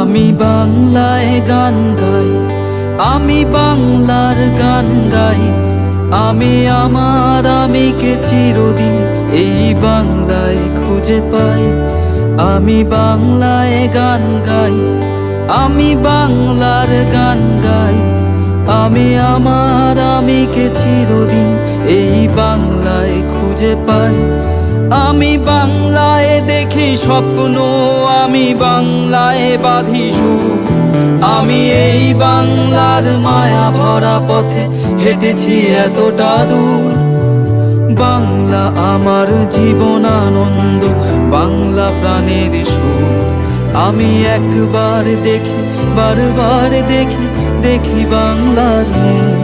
আমি বাংলায় গান গাই, আমি বাংলার গান গাই। আমি আমার আমিকে চিরদিন এই বাংলায় খুঁজে পাই। আমি বাংলায় গান গাই, আমি বাংলার গান গাই। আমি আমার আমিকে চিরদিন এই বাংলায় খুঁজে পাই। আমি বাংলায় দেখি স্বপ্ন, আমি বাংলায় বাঁধি সুর। আমি এই বাংলার মায়া ভরা পথে হেঁটেছি এতটা দূর। বাংলা আমার জীবন আনন্দ, বাংলা প্রাণের সুর। আমি একবার দেখি, বারবার দেখি, দেখি বাংলার মুখ।